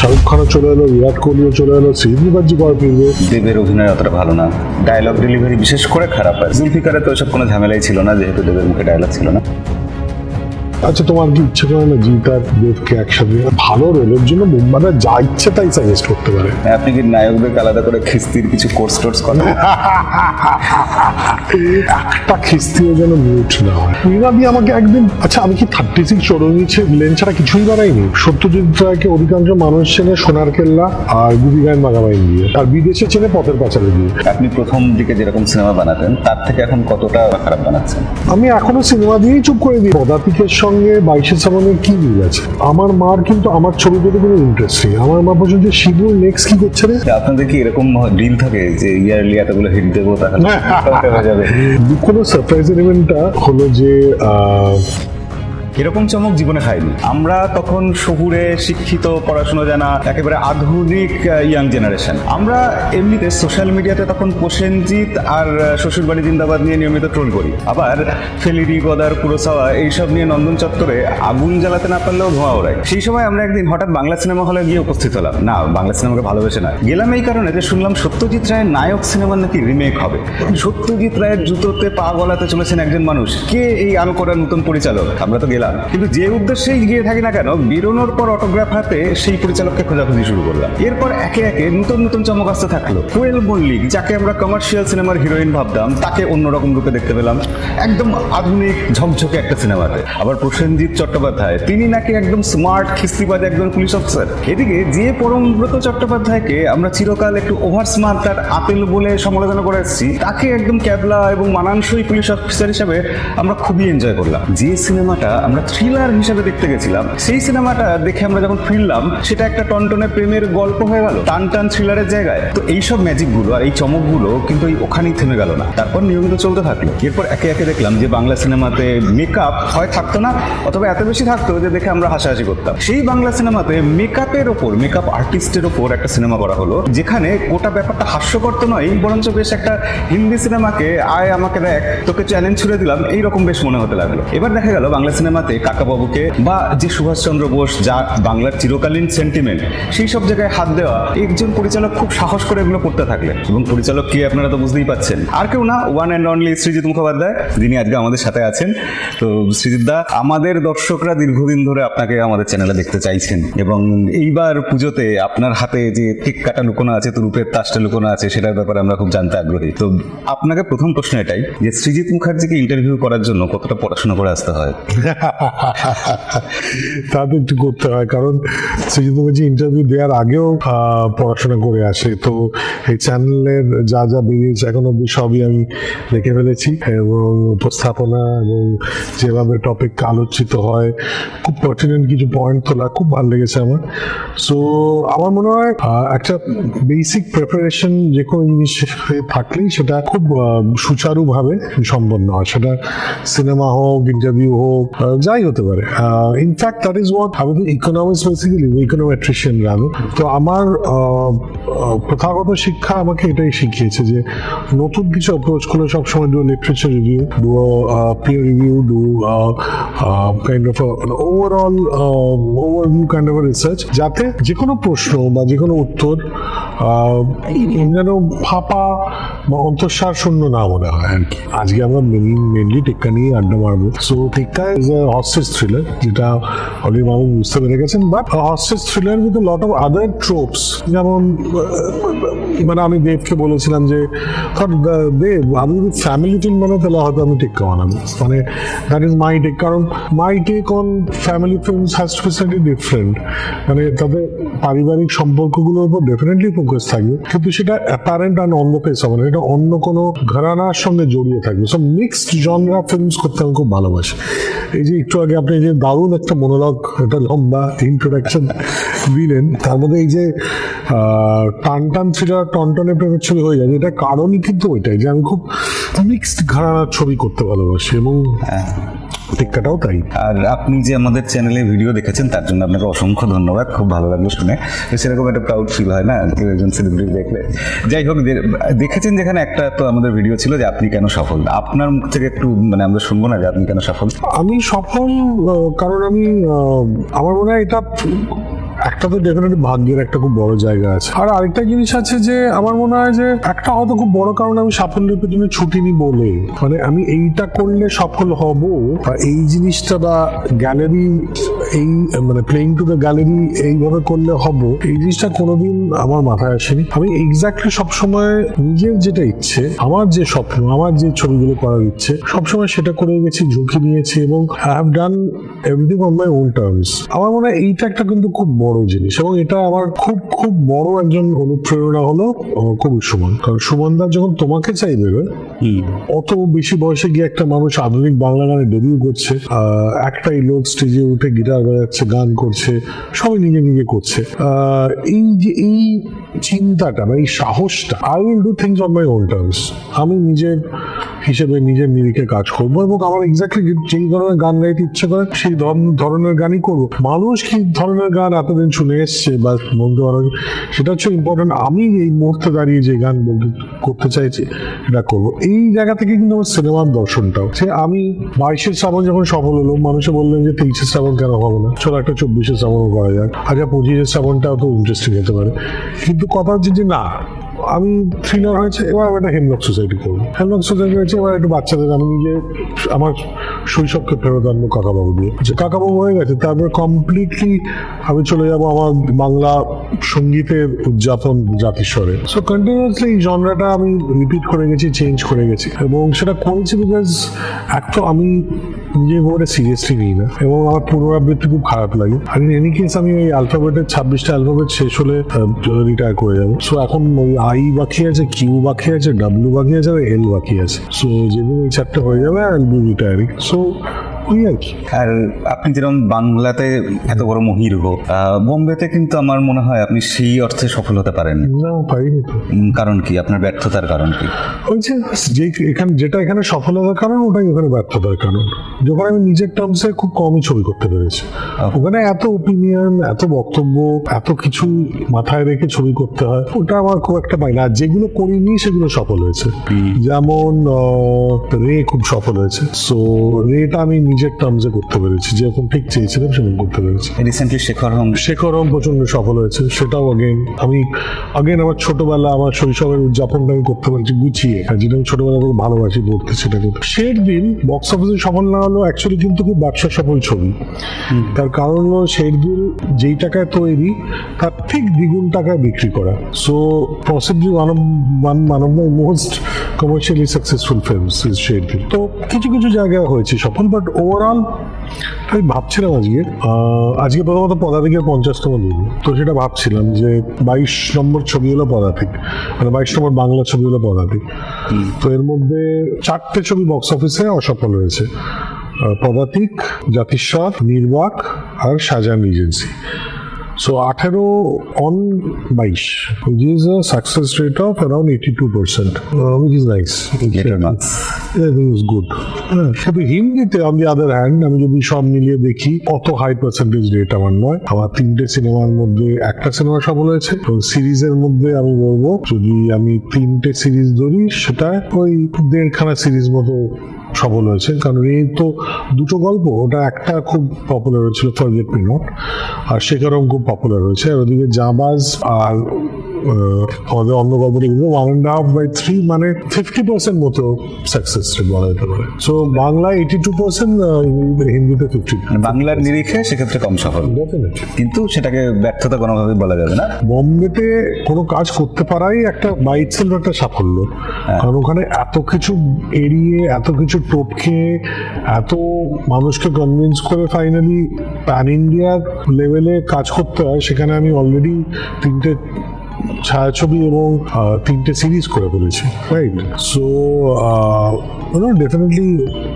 শাহরুখ খানও চলে এলো, বিরাট কোহলিও চলে এলো, সৃজিত মুখার্জি কবে ফিরবে? দেবের অভিনয় অতটা ভালো না, ডায়লগ ডেলিভারি বিশেষ করে খারাপ হয়। জুলফিকারে তো ওইসব কোনো ঝামেলাই ছিল না, যেহেতু দেবের মুখে ডায়লগ ছিল না। আচ্ছা, তোমার কি ইচ্ছে করে না জিৎ আর দেবকে একসাথে ভালো রোলের জন্য মুম্বাইয়ের যা ইচ্ছে তাই সাজেস্ট করতে পারে? আপনি কি নায়কদের আলাদা করে খিস্তির কিছু কোর্স টোর্স করেন? একটা খিস্তিও যেন মিউট না হয়। মীরাদি আমাকে একদিন, আচ্ছা আমি কি 36 চৌরঙ্গি লেন ছাড়া কিছুই বানাইনি? সত্যজিৎ রায়কে অধিকাংশ মানুষ চেনে সোনার কেল্লা আর গুবি গায়েন মাগামাইন দিয়ে, আর বিদেশে চেনে পথের পাঁচালী দিয়ে। আপনি প্রথম দিকে যেরকম সিনেমা বানাতেন তার থেকে এখন কতটা খারাপ বানাচ্ছেন? আমি এখনো সিনেমা দিয়েই চুপ করে দিই। পদাতিকের সঙ্গে 22 শ্রাবণের কি মিল আছে? আমার মার কিন্তু আমার ছবি পেতে কোনো ইন্টারেস্ট নেই। আমার মা পর্যন্ত শিবুর নেক্সট কি করছে রে? আপনাদের কি এরকম ডিল থাকে যে ইয়ারলি এতগুলো হিট দেবো তাহলে হয়ে যাবে? কোনো সারপ্রাইজ এলিমেন্টটা হলো যে এরকম চমক জীবনে খাইনি আমরা। তখন শহুরে শিক্ষিত, পড়াশোনা জানা, একেবারে আধুনিক ইয়াং জেনারেশন। আমরা এমনিতে সোশ্যাল মিডিয়াতে তখন প্রসেনজিৎ আর শ্বশুরবাড়ি জিন্দাবাদ নিয়ে নিয়মিত ট্রোল করি। আবার ফেলিরি, গদার, কুরোসাওয়া এইসব নিয়ে নন্দন চত্বরে আগুন জ্বালাতে না পারলেও ধোঁয়া ওড়ায়। সেই সময় আমরা একদিন হঠাৎ বাংলা সিনেমা হলে গিয়ে উপস্থিত হলাম। না, বাংলা সিনেমাকে ভালোবেসে না গেলাম এই কারণে যে শুনলাম সত্যজিৎ রায়ের নায়ক সিনেমার নাকি রিমেক হবে। সত্যজিৎ রায়ের জুতোতে পা গলাতে চলেছেন একজন মানুষ। কে এই আলো করার নতুন পরিচালক? আমরা তো গেলাম, কিন্তু যে উদ্দেশ্যেই গিয়ে থাকি না কেন, বেরোনোর পর অটোগ্রাফ হাতে সেই পরিচালককে খোঁজাখুঁজি শুরু করলাম। এরপর একে একে নতুন নতুন চমক আসতে থাকলো। কোয়েল মল্লিক, যাকে আমরা কমার্শিয়াল সিনেমার হিরোইন ভাবতাম, তাকে অন্যরকম রূপে দেখতে পেলাম একদম আধুনিক ঝকঝকে একটা সিনেমাতে। আবার প্রসেনজিৎ চট্টোপাধ্যায়, তিনি নাকি একদম স্মার্ট খিস্তিবাজ একজন পুলিশ অফিসার। এদিকে যে পরমব্রত চট্টোপাধ্যায়কে আমরা চিরকাল একটু ওভার স্মার্ট আর আপেল বলে সমালোচনা করে এসেছি, তাকে একদম ক্যাবলা এবং মানানসই পুলিশ অফিসার হিসাবে আমরা খুবই এনজয় করলাম। যে সিনেমাটা আমরা থ্রিলার হিসেবে দেখতে গেছিলাম, সেই সিনেমাটা দেখে আমরা যখন ফিরলাম সেটা একটা টনটনে প্রেমের গল্প হয়ে গেল টান টান থ্রিলারের জায়গায়। তো এইসব ম্যাজিকগুলো আর এই চমকগুলো কিন্তু ওখানেই থেমে গেল না, তারপর নিয়মিত চলতে থাকলো। এরপর একে একে দেখলাম যে বাংলা সিনেমাতে মেকআপ হয় থাকতো না, অথবা এত বেশি থাকতো যে দেখে আমরা হাসাহাসি করতাম। সেই বাংলা সিনেমাতে মেকআপের ওপর, মেকআপ আর্টিস্টের ওপর একটা সিনেমা করা হলো, যেখানে গোটা ব্যাপারটা হাস্যকর তো নয়, বরঞ্চ বেশ একটা হিন্দি সিনেমাকে আয় আমাকে দেখ, তোকে চ্যালেঞ্জ ছুড়ে দিলাম, এইরকম বেশ মনে হতে লাগলো। এবার দেখা গেল বাংলা সিনেমাতে কাকাবাবুকে বা যে সুভাষচন্দ্র বোস, যা বাংলার চিরকালীন সেন্টিমেন্ট, সেই সব জায়গায় হাত দেওয়া একজন পরিচালক খুব সাহস করে এগুলো করতে থাকলেন। এবং পরিচালক কি আপনারা তো বুঝতেই পাচ্ছেন, আর কেউ না, one and only Srijit Mukhopadhyay, যিনি আজকে আমাদের সাথে আছেন। তো সৃজিত দা, আমাদের দর্শকরা দীর্ঘদিন ধরে আপনাকে আমাদের চ্যানেলে দেখতে চাইছেন, এবং এইবার পুজোতে আপনার হাতে যে কেক কাটা লুকোনো আছে, তো রূপের তাসটা লুকোনো আছে, সেটার ব্যাপারে আমরা খুব জানতে আগ্রহী। তো আপনাকে প্রথম প্রশ্ন এটাই যে সৃজিত মুখার্জিকে ইন্টারভিউ করার জন্য কতটা পড়াশোনা করে আসতে হয়? তা তো একটু করতে হয়, কারণ সৃজিত মুখার্জি ইন্টারভিউ দেওয়ার আগেও পড়াশোনা করে আসে। তো এই চ্যানেলের যা যা বেরিয়েছে এখন অব্দি সবই আমি দেখে ফেলেছি, এবং উপস্থাপনা এবং যেভাবে টপিক আলোচিত হয়, খুব পার্টিনেন্ট কিছু পয়েন্ট তোলা খুব ভালো লেগেছে আমার। সো আমার মনে হয় একটা বেসিক প্রিপারেশন যে কোনো জিনিস থাকলেই সেটা খুব সুচারুভাবে সম্পন্ন হয়, সেটা সিনেমা হোক, ইন্টারভিউ হোক, যাই হতে পারে। ইনফ্যাক্ট দ্যাট ইজ হোয়াট আমি তো ইকোনমিক্স বেসিক্যালি ইকোনোমেট্রিশিয়ান আমি। তো আমার প্রথাগত শিক্ষা আমাকে এটাই শিখিয়েছে যে নতুন কিছু অ্যাপ্রোচ করলে সবসময় do literature review, do peer review, do kind of overall overview kind of research, যাতে যে কোনো প্রশ্ন বা যে কোনো উত্তর যেন ফাঁপা বা অন্তঃসার শূন্য না মনে হয় আর কি। আজকে আমরা মেনলি টেক্কা নিয়ে আড্ডা মারবো। So Tekka is a hostage thriller, যেটা অলরেডি মানুষ বুঝতে পেরে গেছেন, but hostage thriller with a lot of other tropes. যেমন মানে আমি দেবকে বলেছিলাম যে দেব, আমি যদি ফ্যামিলি ফিল্ম বানাই তাহলে হয়তো আমি টেক্কা বানাবো, মানে দ্যাট ইজ মাই টেক। কারণ my take on family films has to be slightly different. মানে তাদের পারিবারিক সম্পর্কগুলোর উপর ডেফিনেটলি ফোকাস থাকবে, কিন্তু সেটা অ্যাপারেন্ট আর অন্য পেস হবে না, এটা অন্য কোনো ঘরানার সঙ্গে জড়িয়ে থাকবে। সব মিক্সড জনরা ফিল্মস করতে আমি খুব ভালোবাসি। এই যে একটু আগে আপনি যে দারুণ একটা মনোলগ, একটা লম্বা ইন্ট্রোডাকশন দিলেন, তার মধ্যে এই যে টান টান থ্রিলার, টনটনে প্রেমের ছবি হয়ে যায়, এটা কারণই কিন্তু ওইটাই যে আমি খুব মিক্সড ঘরানার ছবি করতে ভালোবাসি, এবং টিক্কাটাও তাই। আর আপনি যে আমাদের চ্যানেলে ভিডিও দেখেছেন তার জন্য আপনাকে অসংখ্য ধন্যবাদ, খুব ভালো লাগলো শুনে। সেরকম একটা প্রাউড ফিল হয় না কেউ একজন সেলিব্রিটি দেখলে। যাই হোক, দেখেছেন যেখানে একটা তো আমাদের ভিডিও ছিল যে আপনি কেন সফল, আপনার মুখ থেকে একটু মানে আমরা শুনবো না যে আপনি কেন সফল? আমি সফল কারণ আমি আমার মনে হয় এটা একটা তো ডেফিনেটলি ভাগ্যের একটা খুব বড় জায়গা আছে, আর আরেকটা জিনিস আছে যে আমার মনে হয় যে একটা হয়তো খুব বড় কারণ আমি সাফল্যের পেছনে ছুটিনি বলে, মানে আমি এইটা করলে সফল হব বা এই জিনিসটা বা গ্যালারি এই মানে প্লেইং টু দ্য গ্যালারি এইভাবে করলে হব, এই জিনিসটা কোনোদিন আমার মাথায় আসেনি। আমি এক্স্যাক্টলি সবসময় নিজের যেটা ইচ্ছে, আমার যে স্বপ্ন, আমার যে ছবিগুলো করার ইচ্ছে, সবসময় সেটা করে গেছি, ঝুঁকি নিয়েছি এবং I have done everything on my own terms. আমার মনে হয় এইটা একটা কিন্তু খুব বড় জিনিস, এবং এটা আমার খুব খুব বড় একজন অনুপ্রেরণা হলো কবি সুমন। কারণ সুমনদা যখন তোমাকে চাই দেবে, অত বেশি বয়সে গিয়ে একটা মানুষ আধুনিক বাংলা গানে ডেবিউ করছে, একটাই লোক স্টেজে উঠে গিটার বাজাচ্ছে, গান করছে, সবাই নিজে নিজে করছে, এই যে এই চিন্তাটা বা এই সাহসটা, I will do things on my own terms, আমি নিজের হিসেবে নিজের নিরিখে কাজ করবো এবং আমার এক্স্যাক্টলি যেই ধরনের গান গাইতে ইচ্ছে করে সেই ধরনের গানই করবো। মানুষ কি ধরনের গান এতদিন শুনে এসছে বা বলতে পারো, সেটা হচ্ছে ইম্পর্টেন্ট। আমি এই মুহূর্তে দাঁড়িয়ে যে গান করতে চাইছি এটা করবো। এই জায়গা থেকে কিন্তু আমার সিনেমার দর্শনটাও, সে আমি 22শে শ্রাবণ যখন সফল হলো, মানুষে বললেন যে 23শে শ্রাবণ কেন হবে না, চলো একটা 24শে শ্রাবণও করা যাক, আচ্ছা 25শে শ্রাবণটাও তো ইন্টারেস্টিং হতে পারে। কিন্তু কথা হচ্ছে যে না, আমি থ্রিলার হয়েছে, এবার আমি একটা হেমলক সোসাইটি করবো, হেমলক সোসাইটি হয়েছে, এবার একটু বাচ্চাদের আমি নিজে আমার শৈশবকে ফেরত আনবো কাকাবাবু দিয়ে, যে কাকাবাবু হয়ে গেছে, তারপরে কমপ্লিটলি আমি চলে যাবো আমার বাংলা সঙ্গীতের উদযাপন জাতিস্বরে। সো কন্টিনিউয়াসলি এই জনরাটা আমি রিপিট করে গেছি, চেঞ্জ করে গেছি, এবং সেটা করেছি বিকজ এক তো আমি নিজে করে সিরিয়াসলি নিই না এবং আমার পুনরাবৃত্তি খুব খারাপ লাগে। আর ইন এনি কেস আমি এই অ্যালফাবেটের 26টা অ্যালফাবেট শেষ হলে রিটায়ার করে যাবো। সো এখন ওই আই বাকি আছে, কিউ বাকি আছে, ডাব্লিউ বাকি আছে, আর এল বাকি আছে। সো যেদিন এই 4টে হয়ে যাবে I will be retiring. So আর আপনি যেরকম বাংলাতে এত বড় মহিরুহ, বোম্বেতে কিন্তু আমার মনে হয় আপনি সেই অর্থে সফল হতে পারেন না, পারিনি তো। কারণ কি? আপনার ব্যর্থতার কারণ কি? ওই যে যেটা এখানে সফলতার কারণ, ওটাই ওখানে ব্যর্থতার কারণ। যখন আমি নিজের টার্মসে খুব কমই ছবি করতে পেরেছি, ওখানে এত ওপিনিয়ন, এত বক্তব্য, এত কিছু মাথায় রেখে ছবি করতে হয়, ওটা আমার খুব একটা পাই না। আর যেগুলো করিনি সেগুলো সফল হয়েছে, যেমন রে খুব সফল হয়েছে। সো রেটা আমি নিজের টার্মসে করতে পেরেছি, যেরকম ঠিক চেয়েছিলাম সেরকম করতে পেরেছি। রিসেন্টলি শেখর হোম প্রচন্ড সফল হয়েছে, সেটাও আগেন আমার ছোটবেলা, আমার শৈশবের উদযাপনটা আমি করতে পারছি গুছিয়ে, যেটা আমি ছোটবেলা থেকে ভালোবাসি পড়তে, সেটা কিন্তু শেরদিন বক্স অফিসে সফল না হলো অ্যাকচুয়ালি কিন্তু খুব ব্যবসা সফল ছবি। তার কারণ হলো শেরদিন যেই টাকায় তৈরি তার ঠিক দ্বিগুণ টাকায় বিক্রি করা। So possibly one of the most commercially successful films is শেরদিন। তো কিছু কিছু জায়গায় হয়েছে সফল, বাট ওভারঅল আমি ভাবছিলাম আজকে প্রথমত পদাতিকের 50তম দিন, তো সেটা ভাবছিলাম যে 22 নম্বর ছবি হলো পদাতিক, মানে 22 নম্বর বাংলা ছবি হলো পদাতিক। তো এর মধ্যে 4টে ছবি বক্স অফিসে অসফল হয়েছে, পদাতিক, জাতিস্বর, নির্বাক আর Shahjahan regency. So 18 on 22, which is a success rate of around 82%, which is nice. It was good. কিন্তু হিন্দিতে on the other hand, আমি যদি সব মিলিয়ে দেখি, অত হাই পার্সেন্টেজ রেট আমার নয়। আমার 3টে সিনেমার মধ্যে একটা সিনেমা সফল হয়েছে। তো সিরিজের মধ্যে আমি বলবো, যদি আমি 3টে সিরিজ ধরি, সেটা ওই 1.5খানা সিরিজ মতো সফল হয়েছে। কারণ এই তো দুটো গল্প, ওটা একটা খুব পপুলার হয়েছিল, ফরগেট মি নট, আর শেখর হোম খুব পপুলার হয়েছে। আর ওদিকে জাবাজ আর আমাদের অন্য গল্পটা 1.5/3, মানে 50% মতো সাকসেস রেট বলা যেতে পারে। সো বাংলায় 82%, হিন্দিতে 50%। বাংলার নিরিখে সেক্ষেত্রে কম সফল, কিন্তু সেটাকে ব্যর্থতা কোনোভাবেই বলা যাবে না। বম্বেতে কোনো কাজ করতে পারাই একটা বাই ইটসেলফ একটা সাফল্য। কারণ ওখানে এত কিছু এড়িয়ে, এত কিছু টপকে, এত মানুষকে কনভিন্স করে ফাইনালি প্যান ইন্ডিয়ার লেভেলে কাজ করতে হয়। সেখানে আমি অলরেডি 3টে ছায়াছবি এবং 3টে সিরিজ করে ফেলেছি, রাইট? সো ডেফিনেটলি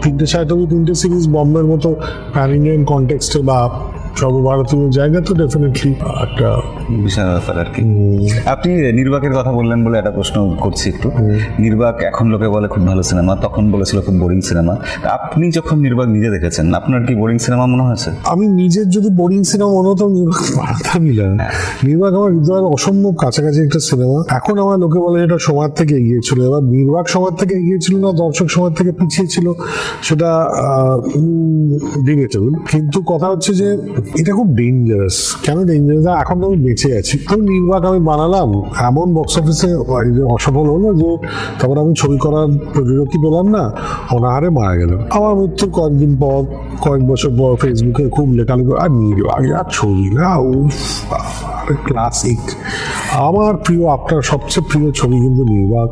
3টে ছায়াছবি, 3টে সিরিজ বম্বের মতো প্যান ইন্ডিয়ান কনটেক্সটে বা সর্বভারতীয় জায়গা তো ডেফিনেটলি একটা বিশাল ব্যাপার আর কি। আপনি নির্বাকের কথা বললেন বলে একটা প্রশ্ন করছি একটু। নির্বাক এখন লোকে বলে খুব ভালো সিনেমা, তখন বলেছিল খুব বোরিং সিনেমা। আপনি যখন নির্বাক নিজে দেখেছেন, আপনার কি বোরিং সিনেমা মনে হয়েছে? আমি নিজের যদি বোরিং সিনেমা মনে হতো, নির্বাক আমার হৃদয়ের অসম্ভব কাছাকাছি একটা সিনেমা। এখন আমার লোকে বলে এটা সময়ের থেকে এগিয়ে ছিল। এবার নির্বাক সময়ের থেকে এগিয়ে ছিল না, দর্শক সময়ের থেকে পিছিয়ে ছিল, সেটা ডিবেটেবল। কিন্তু কথা হচ্ছে যে এটা খুব ডেঞ্জারাস। কেন ডেঞ্জারাস? এখন তো আমি বেঁচে আছি, তো নির্বাক আমি বানালাম, এমন বক্স অফিসে অসফল হলো যে তারপর আমি ছবি করার প্রযোজকই পেলাম না, অনাহারে মারা গেলাম। আমার মৃত্যুর কয়েকদিন পর, কয়েক বছর পর ফেসবুকে খুব লেখালেখি, আর নির্বাক আর ছবি না, ক্লাসিক। আমার প্রিয়, আপনার সবচেয়ে প্রিয় ছবি কিন্তু নির্বাক।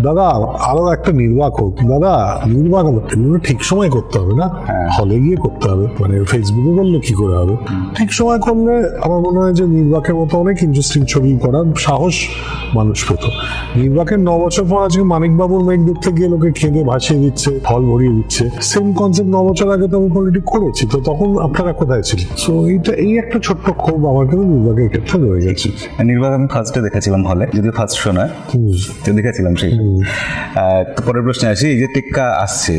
দাদা আরো একটা নির্বাক হোক, দাদা নির্বাক এগুলো ঠিক সময় করতে হবে না, হলে গিয়ে করতে হবে, মানে ফেসবুকে করলে কি করে হবে? ঠিক সময় করলে আমার মনে হয় যে নির্বাকের মতো অনেক ইন্টারেস্টিং ছবি করার সাহস মানুষ পেত। নির্বাকের 9 বছর পর আজকে মানিকবাবুর মেঘ দেখতে গিয়ে লোকে খেতে ভাসিয়ে দিচ্ছে, ফল ভরিয়ে দিচ্ছে। সেম কনসেপ্ট 9 বছর আগে তো আমি পলিটিক করেছি, তো তখন আপনারা কোথায় ছিল? সো এই একটা ছোট্ট ক্ষোভ আমার কিন্তু নির্বাকের ক্ষেত্রে রয়ে গেছে। নির্বাক আমি ফার্স্টে দেখেছিলাম হলে, যদিও ফার্স্ট শো নয়, তো দেখেছিলাম সেই। তো পরের প্রশ্নে আসি, এই যে টিক্কা আসছে,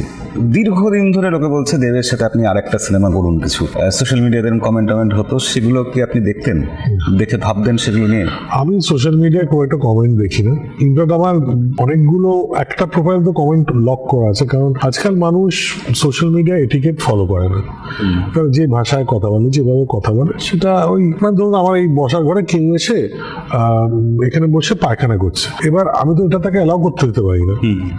দীর্ঘদিন ধরে লোকে বলছে দেবের সাথে আপনি আরেকটা সিনেমা করুন, কিছু সোশ্যাল মিডিয়াতে কমেন্ট হতো, সেগুলো কি আপনি দেখতেন, দেখে ভাবতেন সেগুলো নিয়ে? আমি সোশ্যাল মিডিয়ায় খুব একটা কমেন্ট দেখি না। ইনফ্যাক্ট আমার অনেকগুলো, একটা প্রোফাইল তো কমেন্ট লক করা আছে, কারণ আজকাল মানুষ সোশ্যাল মিডিয়া এটিকেট ফলো করে না। কারণ যে ভাষায় কথা বলে, যেভাবে কথা বলে, সেটা ওই মানে ধরুন আমার এই বসার ঘরে কেউ এসে এখানে বসে পায়খানা করছে, এবার আমি তো এটা তাকে অ্যালাউ করতে দিতে পারি না,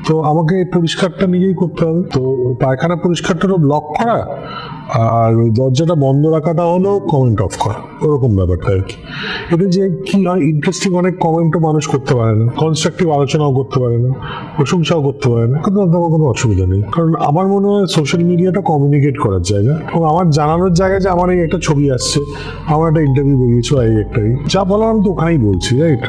তো আমাকে পরিষ্কারটা নিজেই করতে হবে। তো পায়খানা পরিষ্কারটারও ব্লক করা, আর ওই দরজাটা বন্ধ রাখাটা হলো কমেন্ট অফ করা, ওরকম ব্যাপারটা আর কি। এটা যে কি হয়, ইন্টারেস্টিং অনেক কমেন্টও মানুষ করতে পারে না, কনস্ট্রাকটিভ আলোচনাও করতে পারে না, প্রশংসাও করতে পারে না, কিন্তু আমার কোনো অসুবিধা নেই। কারণ আমার মনে হয় সোশ্যাল মিডিয়াটা কমিউনিকেট করার জায়গা, এবং আমার জানানোর জায়গা যে আমার এই একটা ছবি আসছে, আমার একটা ইন্টারভিউ বেরিয়েছে, এই একটাই যা বলার আমি তো ওখানেই বলছি, রাইট?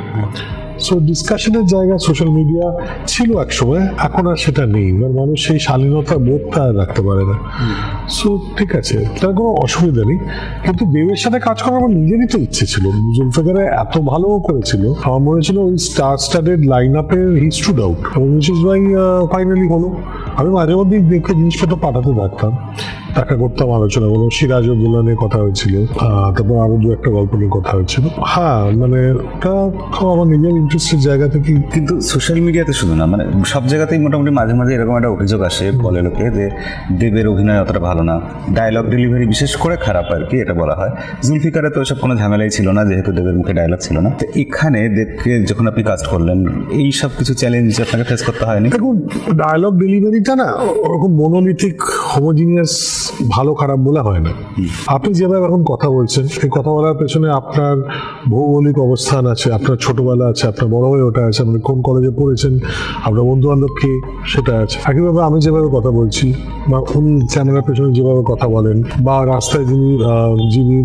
সো ডিসকাশনের জায়গা সোশ্যাল মিডিয়া ছিল এক সময়, এখন আর সেটা নেই। মানুষ সেই শালীনতা বোধটা আর রাখতে পারে না। সো ঠিক আছে, তার কোনো অসুবিধা নেই, কিন্তু দেবের সাথে কাজ করার আমার নিজেরই তো ইচ্ছে ছিল। জুলফিকারে এত ভালো করেছিল, আমার মনে ছিল ওই স্টার স্টাডেড লাইন আপের হি স্টুড আউট, এবং উইচ ইজ ওয়াই ফাইনালি হলো। আমি মাঝে মধ্যে দেখে জিনিসপত্র পাঠাতে থাকতাম, দেখা করতাম, আলোচনা করলাম, সিরাজ উদ্দৌলা নিয়ে কথা হয়েছিল, তারপর আরো 2-1টা গল্প নিয়ে কথা হয়েছিল। হ্যাঁ, মানে ওটা আমার নিজের ইন্টারেস্টের জায়গা থেকে। কিন্তু সোশ্যাল মিডিয়াতে শুধু না, মানে সব জায়গাতেই মোটামুটি মাঝে মাঝে এরকম একটা অভিযোগ আসে, বলে লোকে যে দেবের অভিনয় অতটা ভালো না, ডায়লগ ডেলিভারি বিশেষ করে খারাপ আর কি, এটা বলা হয়। জুলফিকারে তো এসব কোনো ঝামেলাই ছিল না, যেহেতু দেবের মুখে ডায়লগ ছিল না। তো এখানে দেবকে যখন আপনি কাস্ট করলেন, এই সব কিছু চ্যালেঞ্জ আপনাকে ফেস করতে হয়নি? দেখুন, ডায়লগ ডেলিভারিটা না ওরকম মনোলিথিক হোমোজিনিয়াস ভালো খারাপ বলে হয় না। আপনি যেভাবে এখন কথা বলছেন, এই কথা বলার পেছনে আপনার ভৌগোলিক অবস্থান আছে, আপনার ছোটবেলা আছে, আপনার বড় হয়ে ওঠা আছে, আপনি কোন কলেজে পড়েছেন, আপনার বন্ধু বান্ধব কে, সেটা আছে। একইভাবে আমি যেভাবে কথা বলছি, বা উনি চ্যানেলের পেছনে যেভাবে কথা বলেন, বা রাস্তায় যিনি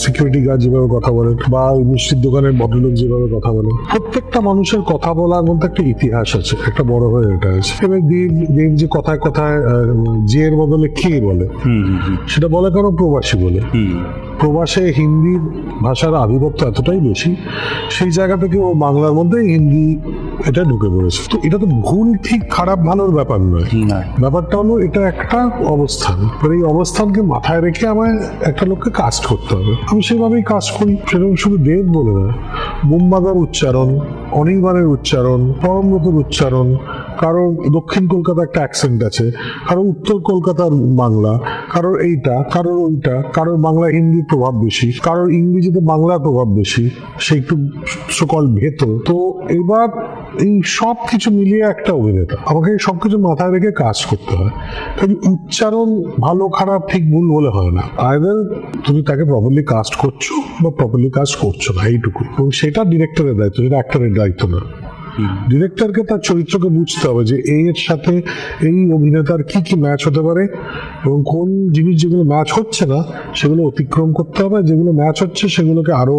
সিকিউরিটি গার্ড যেভাবে কথা বলেন, বা মিষ্টির দোকানের ভদ্রলোক যেভাবে কথা বলেন, প্রত্যেকটা মানুষের কথা বলার মধ্যে একটা ইতিহাস আছে, একটা বড় হয়ে ওঠা আছে। এবার দেব যে কথায় কথায় যে এর বদলে কে বলে, সেটা বলে কারণ প্রবাসী বলে। প্রবাসে হিন্দি ভাষার আধিপত্য এতটাই বেশি, সেই জায়গা থেকে ও বাংলার মধ্যে হিন্দি এটা ঢুকে পড়েছে। তো এটা তো ভুল ঠিক খারাপ ভালোর ব্যাপার নয়, ব্যাপারটা হলো এটা একটা অবস্থান। এই অবস্থানকে মাথায় রেখে আমায় একটা লোককে কাস্ট করতে হবে, আমি সেভাবেই কাস্ট করি। সেরকম শুধু দেব বলে না, বুম্বাদার উচ্চারণ, অনির্বাণের উচ্চারণ, পরমব্রতর উচ্চারণ, কারোর দক্ষিণ কলকাতা একটা অ্যাকসেন্ট আছে, কারোর উত্তর কলকাতার বাংলা, কারোর এইটা, কারোর ওইটা, কারোর বাংলা হিন্দির প্রভাব বেশি, কারোর ইংরেজিতে বাংলার প্রভাব বেশি, সে একটু সকল ভেতর। তো এবার এই সব কিছু মিলিয়ে একটা অভিনেতা, আমাকে সবকিছু মাথায় রেখে কাজ করতে হয়। কাজে উচ্চারণ ভালো খারাপ ঠিক ভুল বলে হয় না, আইদার তুমি তাকে প্রপারলি কাস্ট করছো বা প্রপারলি কাস্ট করছো না, এইটুকু। এবং সেটা ডিরেক্টরের দায়িত্ব, সেটা অ্যাক্টরের দায়িত্ব না। ডিরেক্টরকে তার চরিত্রকে বুঝতে হবে যে এর সাথে এই অভিনেতার কি কি ম্যাচ হতে পারে, এবং কোন জিনিস যেগুলো ম্যাচ হচ্ছে না সেগুলো অতিক্রম করতে হবে, যেগুলো ম্যাচ হচ্ছে সেগুলোকে আরো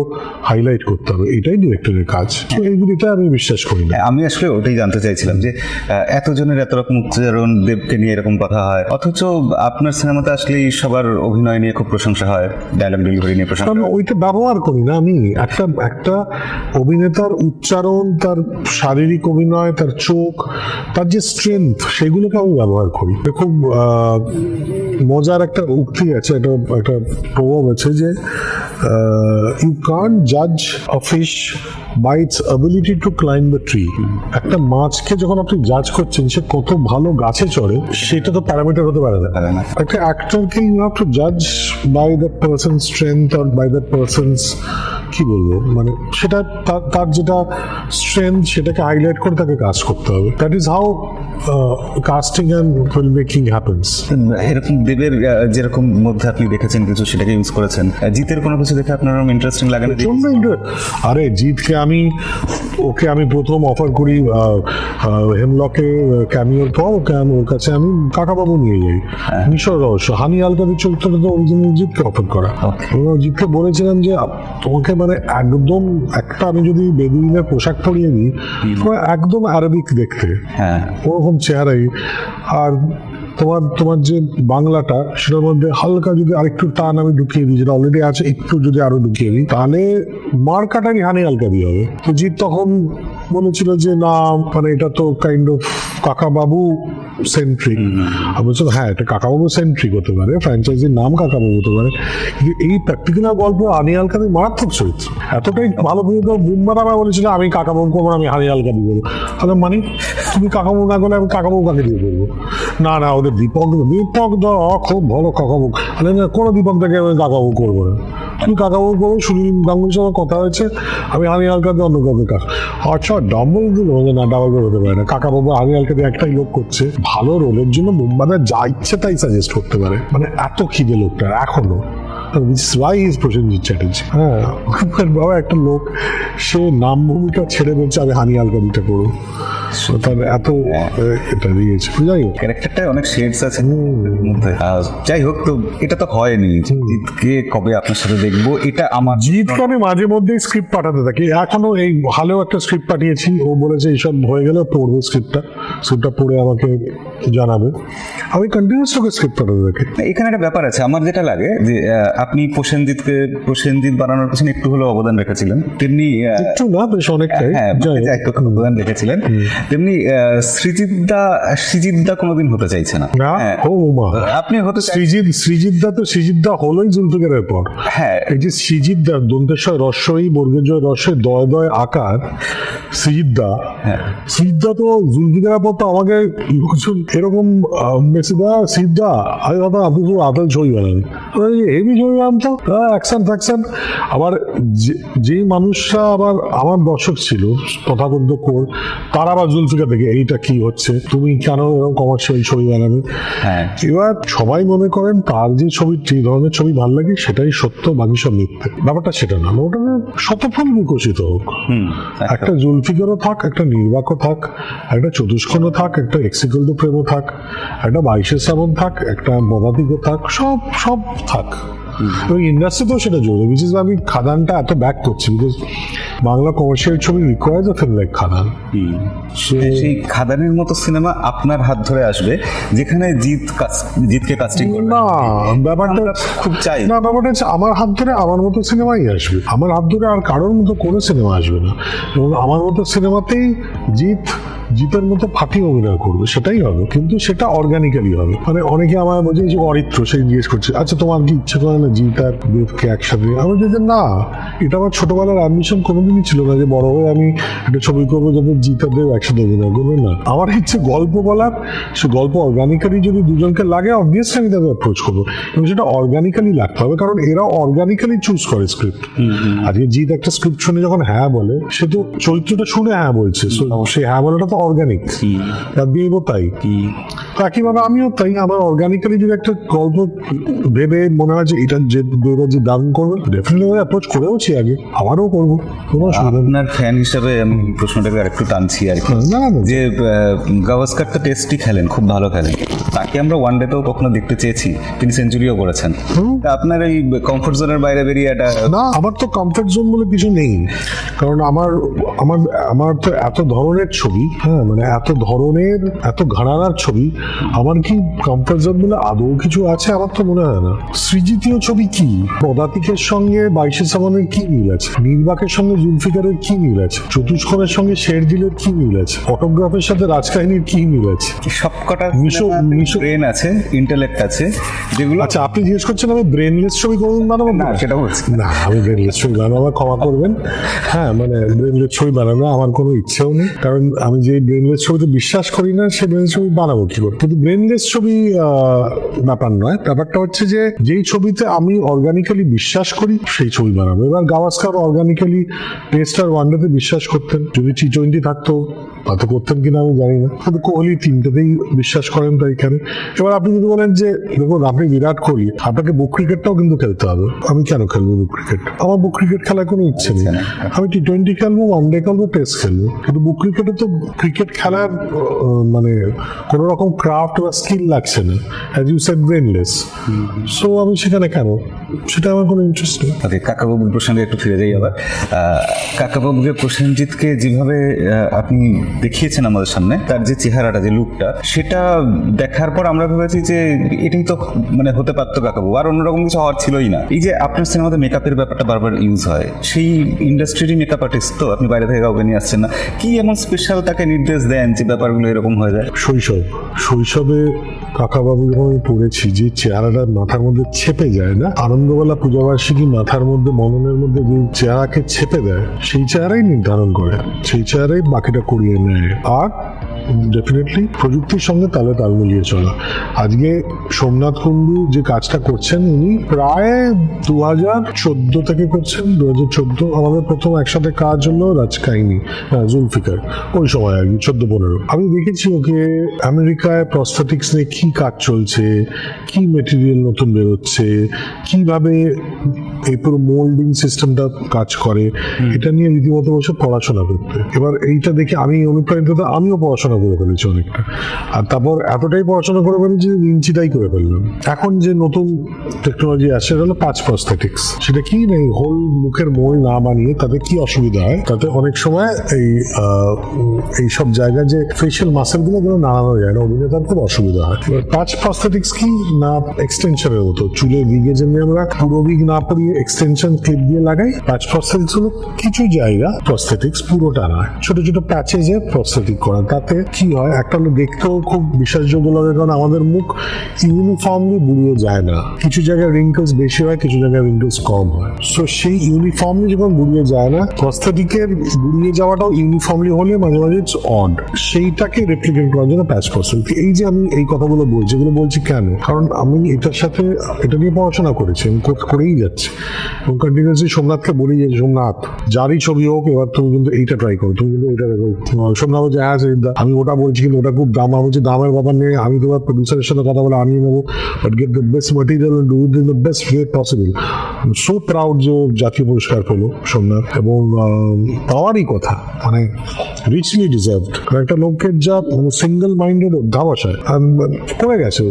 হাইলাইট করতে হবে। এটাই ডিরেক্টরের কাজ। এইগুলিটা আমি বিশ্বাস করি না। আমি আসলে ওটাই জানতে চাইছিলাম যে এতজনের এত রকম উচ্চারণ, দেবকে নিয়ে এরকম কথা হয়, অথচ আপনার সিনেমাতে আসলে সবার অভিনয় নিয়ে খুব প্রশংসা হয়, ডায়লগ ডেলিভারি নিয়ে প্রশংসা। আমি ওইটা ব্যবহার করি না। আমি একটা অভিনেতার উচ্চারণ, তার শারীরিক অভিনয়, তার চোখ, তার যে স্ট্রেংথ, সেগুলোকে আমি ব্যবহার করি। খুব মজার একটা উক্তি আছে, একটা প্রভাব আছে যে ইউ কান্ট জাজ a fish by its ability to climb the tree. একটা মাছকে যখন আপনি জাজ করছেন সে কত ভালো গাছে চড়ে, সেটা তো প্যারামিটার হতে পারে না। একটা অ্যাক্টরকে ইউ হ্যাভ টু জাজ by that person strength or by that person's, কি বলবো, মানে সেটা তার যেটা স্ট্রেংথ সেটাকে হাইলাইট করে তাকে কাজ করতে হবে। That is how casting and film making happens. এরকম দেবের যেরকম মধ্যে আপনি দেখেছেন কিছু, সেটাকে ইউজ করেছেন। জিতের কোনো কিছু দেখে আপনার ইন্টারেস্টিং লাগে না? আরে জিতকে ওকে আমি প্রথম অফার করি হেমলকে ক্যামিওর পর, ওর কাছে আমি কাকাবাবু নিয়ে যাই, মিশর রহস্য, হানি আলকাদের চরিত্রটা তো অরিজিনাল জিতকে অফার করা। জিতকে বলেছিলাম যে তোমাকে মানে একদম একটা, আমি যদি বেদুইনের পোশাক পরিয়ে দিই, একদম আরবিক দেখতে, ওরকম চেহারাই, আর তোমার যে বাংলাটা সেটার মধ্যে হালকা যদি আরেকটু টান আমি ঢুকিয়ে দিই, যেটা অলরেডি আছে একটু যদি আরো ঢুকিয়ে দিই, তাহলে মার্কাটারই হানি আলকাবি হবে। তো জিৎ তখন বলেছিল যে না, মানে এটা তো কাইন্ড অফ কাকাবাবু সেন্ট্রিক। আমি বলছিলাম হ্যাঁ, এটা কাকাবাবু সেন্ট্রিক হতে পারে, ফ্র্যাঞ্চাইজির নাম কাকাবাবু হতে পারে, কিন্তু এই পার্টিকুলার গল্প হানি আলকাবি মারাত্মক চরিত্র, এতটাই ভালো বুঝতে বুমবার আমার বলেছিল আমি কাকাবাবু করবো, আমি হানি আলকাবি বলবো। তাহলে মানে তুমি কাকাবাবু না করলে আমি কাকাবাবু কাকে দিয়ে করবো? না ওদের দীপক দা খুব ভালো কাকাবাবু, কোনো দীপক দাকে আমি কাকাবাবু করবো না, তুমি কাকাবাবু করবো। সুনীল গাঙ্গুলির সঙ্গে কথা হয়েছে, আমি হানি আলকাবি অন্য কাউকে কাজ। আচ্ছা ডাবল দিল না, ডাবল হতে পারে না, কাকাবাবু হানি আলকাবি একটাই লোক করছে, ভালো রোলের জন্য মুম্বাইয়ের যা ইচ্ছে তাই সাজেস্ট করতে পারে, মানে এত খিদে লোকটার এখনো। প্রসেনজিৎ চ্যাটার্জি, হ্যাঁ, বাবা একটা লোক, সে নাম ভূমিকা ছেড়ে বলছে আমি হানি আলকাবিটা করবো, তার এত এটা দিয়েছে। যাই হোক, ক্যারেক্টারটা অনেক শেডস আছে মধ্যে। যাই হোক, তো এটা তো হয়নি। জিতকে কবে আপনার সাথে দেখবো, এটা আমার জিতকে আমি মাঝে মধ্যেই স্ক্রিপ্ট পাঠাতে থাকি, এখনো এই ভালো একটা স্ক্রিপ্ট পাঠিয়েছি, ও বলেছে এইসব হয়ে গেলে পড়বে স্ক্রিপ্টটা পড়ে আমাকে জানাবে, আমি কন্টিনিউয়াস ওকে স্ক্রিপ্ট পাঠাতে থাকি। এখানে একটা ব্যাপার আছে, আমার যেটা লাগে যে আপনি প্রসেনজিৎ বানানোর পিছনে একটু হলেও অবদান রেখেছিলেন, তেমনি একটু না বেশ অনেকটাই অবদান রেখেছিলেন, তেমনি সৃজিতদা কোনোদিন হতে চাইছে না। আপনি হতে সৃজিতদা হলোই জুলফিকারের পর। হ্যাঁ, এই যে সৃজিতদার দন্তেশ্বর রস্বই বর্গের রস্বই দয় আকার সৃজিতদা তো জুলফিকারের পর তো আমাকে লোকজন এরকম মেসিদা সৃজিতদা আমি কথা আপনি শুধু আপেল ছবি বানান, হেভি ছবি বানাতো, অ্যাকশন ফ্যাকশন। আবার যেই মানুষরা আবার আমার দর্শক ছিল তথাকথিত কোর, তারা আবার জুলফিকার থেকে এইটা কি হচ্ছে, তুমি কেন এরকম কমার্শিয়াল ছবি বানাবে? এবার সবাই মনে করেন তার যে ছবি, যে ধরনের ছবি ভালো লাগে সেটাই সত্য, বাকি সব মিথ্যে। ব্যাপারটা সেটা না, ওটা শতফল বিকশিত হোক, একটা জুলফিকারও থাক, একটা নির্বাকও থাক, একটা চতুষ্কোণও থাক, একটা এক্সিকিউটিভ প্রেমও থাক, একটা 22 শ্রাবণ থাক, একটা মদাতিকও থাক, সব থাক। এবং ইন্ডাস্ট্রিতেও সেটা জরুরি, বিশেষ আমি খাদানটা এত ব্যাক করছি বিকজ বাংলা কমার্শিয়াল ছবি রিকোয়ার্স আ ফিল্ম লাইক খাদান। সেই খাদানের মতো সিনেমা আপনার হাত ধরে আসবে যেখানে জিতকে কাস্টিং করবে না, ব্যাপারটা খুব চাই না, ব্যাপারটা হচ্ছে আমার হাত ধরে আমার মতো সিনেমাই আসবে, আমার হাত ধরে আর কারোর মতো কোনো সিনেমা আসবে না, এবং আমার মতো সিনেমাতেই জিতের মতো ফাটি অভিনয় করবে, সেটাই হবে, কিন্তু সেটা অর্গানিক্যালি হবে। মানে অনেকে আমার বলছে যে অরিত্র, সে জিজ্ঞেস করছে আচ্ছা তোমার কি ইচ্ছে করে না জিত আর দেবকে একসাথে? আমি বলছি না, এটা আমার ছোটবেলার অ্যাম্বিশন কোনোদিনই ছিল না যে বড় হয়ে আমি একটা ছবি করবো যাতে জিত আর দেব একসাথে অভিনয় করবে, না। আমার ইচ্ছে গল্প বলার, সে গল্প অর্গানিক্যালি যদি দুজনকে লাগে অবভিয়াসলি আমি তাদের অ্যাপ্রোচ করবো, এবং সেটা অর্গানিক্যালি লাগতে হবে, কারণ এরা অর্গানিক্যালি চুজ করে স্ক্রিপ্ট। আজকে জিত একটা স্ক্রিপ্ট শুনে যখন হ্যাঁ বলে, সে তো চরিত্রটা শুনে হ্যাঁ বলছে, সে হ্যাঁ বলাটা তো অর্গানিক, তাই একইভাবে আমিও তাই, আমার অর্গানিক্যালি যদি একটা গল্প ভেবে মনে হয় যে এটা যে দারুণ করবে, ডেফিনেটলি অ্যাপ্রোচ করেওছি আগে, আবারও করবো। আপনার ফ্যান হিসাবে আমি প্রশ্নটাকে আরেকটু টানছি আর কি, যে গাভাস্কার তো টেস্টই খেলেন, খুব ভালো খেলেন, তাকে আমরা ওয়ান ডেতেও কখনো দেখতে চেয়েছি, তিনি সেঞ্চুরিও করেছেন। আপনার এই কমফোর্ট জোনের বাইরে বেরিয়ে এটা না, আমার তো কমফোর্ট জোন বলে কিছু নেই, কারণ আমার তো এত ধরনের ছবি, হ্যাঁ, মানে এত ধরনের, এত ঘরানার ছবি, আমার কি কমফর্ট জোন বলে আদৌ কিছু আছে? আমার তো মনে হয় না। সৃজিতীয় ছবি কি? পদাতিকের সঙ্গে 22 সামানের কি মিল আছে? নির্বাকের সঙ্গে জুলফিকারের কি মিল আছে? চতুষ্কোণের সঙ্গে শেরজিলের কি মিল আছে? ফটোগ্রাফের সাথে রাজকাহিনীর কি মিল আছে? সবকটা ব্রেন আছে, ইন্টেলেক্ট আছে, যেগুলো। আচ্ছা, আপনি জিজ্ঞেস করছেন আমি ব্রেনলেস ছবি কোনদিন বানাবো? না, সেটা বলছি না, আমি ব্রেনলেস ছবি বানাবো, ক্ষমা করবেন। হ্যাঁ, মানে ব্রেনলেস ছবি বানানো আমার কোনো ইচ্ছেও নেই, কারণ আমি যে ব্রেনলেস ছবিতে বিশ্বাস করি না, সে ব্রেনলেস ছবি বানাবো কি করে? কিন্তু ব্রেনলেস ছবি ব্যাপার নয়। ব্যাপারটা হচ্ছে যে যেই ছবিতে আমি অর্গানিক্যালি বিশ্বাস করি সেই ছবি বানাবো। এবার গাভাস্কার অর্গানিক্যালি টেস্ট আর ওয়ানডেতে বিশ্বাস করতেন, যদি T20 থাকতো তাতে করতেন কিনা আমি জানি না, কিন্তু কোহলি তিনটেতেই বিশ্বাস করেন, তাই কেন? এবার আপনি যদি বলেন যে দেখুন আপনি বিরাট কোহলি, আপনাকে বুক ক্রিকেটটাও কিন্তু খেলতে হবে। আমি কেন খেলবো বুক ক্রিকেট? আমার বুক ক্রিকেট খেলার কোনো ইচ্ছে নেই। আমি T20 খেলবো, ওয়ানডে খেলবো, টেস্ট খেলবো, কিন্তু বুক ক্রিকেটে তো ক্রিকেট খেলার মানে কোন রকম ক্রাফট বা স্কিল লাগছে না, as you said brainless. So আমি সেখানে কেন? সেটা আমার কোনো ইন্টারেস্ট নেই। ওকে, কাকাবাবুর প্রসঙ্গে একটু ফিরে যাই আবার। কাকাবাবুকে প্রসেনজিৎকে যেভাবে আপনি দেখিয়েছেন আমাদের সামনে, তার যে চেহারাটা, যে লুকটা, সেটা দেখার পর আমরা ভেবেছি যে এটাই তো মানে হতে পারতো কাকাবাবু, আর অন্যরকম কিছু হওয়ার ছিলই না। এই যে আপনার সিনেমাতে মেকআপের ব্যাপারটা বারবার ইউজ হয়, সেই ইন্ডাস্ট্রিরই মেকআপ আর্টিস্ট তো, আপনি বাইরে থেকে কাউকে নিয়ে আসছেন না। কি এমন স্পেশাল তাকে নির্দেশ দেন যে ব্যাপারগুলো এরকম হয়ে যায়? শৈশবে কাকাবাবু যখন আমি পড়েছি, যে চেহারাটা মাথার মধ্যে ছেপে যায় না, আনন্দবেলা পূজাবার্ষিকী মাথার মধ্যে, মননের মধ্যে যে চেহারাকে ছেপে দেয়, সেই চেহারাই নির্ধারণ করে, সেই চেহারাই বাকিটা করিয়ে নেয়। আর ডেফিনেটলি প্রযুক্তির সঙ্গে তালে তাল মিলিয়ে চলা। আজকে সোমনাথ কুণ্ডু যে কাজটা করছেন, উনি প্রায় 2014 থেকে করছেন। 2014 আমাদের প্রথম একসাথে কাজ হলো রাজকাহিনী, জুলফিকার, ওই সময় আর কি 14-15। আমি দেখেছি ওকে আমেরিকায় প্রস্থেটিক্স নিয়ে কি কাজ চলছে, কি মেটেরিয়াল নতুন বেরোচ্ছে, কিভাবে এই পুরো মোল্ডিং সিস্টেমটা কাজ করে, এটা নিয়ে রীতিমতো বসে পড়াশোনা করতে। এবার এইটা দেখে আমি অনুপ্রাণিত, আমিও পড়াশোনা করে ফেলেছি অনেকটা। আর তারপর এতটাই পড়াশোনা করে ফেলেছি যে ইঞ্চিটাই করে ফেললাম। এখন যে নতুন টেকনোলজি আসছে সেটা হলো পাঁচ প্রস্থেটিক্স। সেটা কি নেই, হোল মুখের মোল না বানিয়ে তাতে কি অসুবিধা হয়, তাতে অনেক সময় এই সব জায়গায় যে ফেশিয়াল মাসেল গুলো নাড়ানো যায় না, অভিনেতার খুব অসুবিধা হয়। পাঁচ প্রস্থেটিক্স কি না, এক্সটেনশনের মতো চুলের উইগে যেমনি আমরা পুরো উইগ না পরিয়ে এক্সটেনশন ক্লিপ দিয়ে লাগাই, পাঁচ প্রস্থেটিক্স হলো কিছু জায়গা প্রস্থেটিক্স, পুরোটা নয়, ছোট ছোট প্যাচেজে প্রস্থেটিক করা। তাতে কি হয়, একটা হলো দেখতেও খুব বিশ্বাসযোগ্য লাগে, কারণ আমাদের মুখ ইউনিফর্মলি বুড়িয়ে যায় না, কিছু জায়গায় রিঙ্কলস বেশি হয়, কিছু জায়গায় রিঙ্কলস কম হয়। সো সেই ইউনিফর্মলি যখন বুড়িয়ে যায় না, প্রস্থেটিকের বুড়িয়ে যাওয়াটাও ইউনিফর্মলি হলে মাঝে মাঝে ইটস অড, সেইটাকে রেপ্লিকেট করার জন্য প্যাচ প্রস্থেটিক। এই যে আমি এই কথাগুলো বলছি, এগুলো বলছি কেন, কারণ আমি এটার সাথে এটা নিয়ে পড়াশোনা করেছি, আমি করেই যাচ্ছি এবং কন্টিনিউসলি সোমনাথকে বলি যে সোমনাথ, যারই ছবি হোক এবার তুমি কিন্তু এইটা ট্রাই করো, তুমি কিন্তু এটা দেখো। সোমনাথ বলছে হ্যাঁ আমি ওটা বলছি, কিন্তু ওটা খুব দাম। বলছি দামের ব্যাপার নেই, আমি তোমার প্রডিউসারের সাথে কথা বলে আনিয়ে নেবো, but get the best material and do it in the best way possible. So proud যে জাতীয় পুরস্কার পেলো সোমনাথ, এবং পাওয়ারই কথা, মানে রিচলি ডিজার্ভড। একটা লোকের যা মানে সিঙ্গেল মাইন্ডেড অধ্যাবসায় করে গেছে,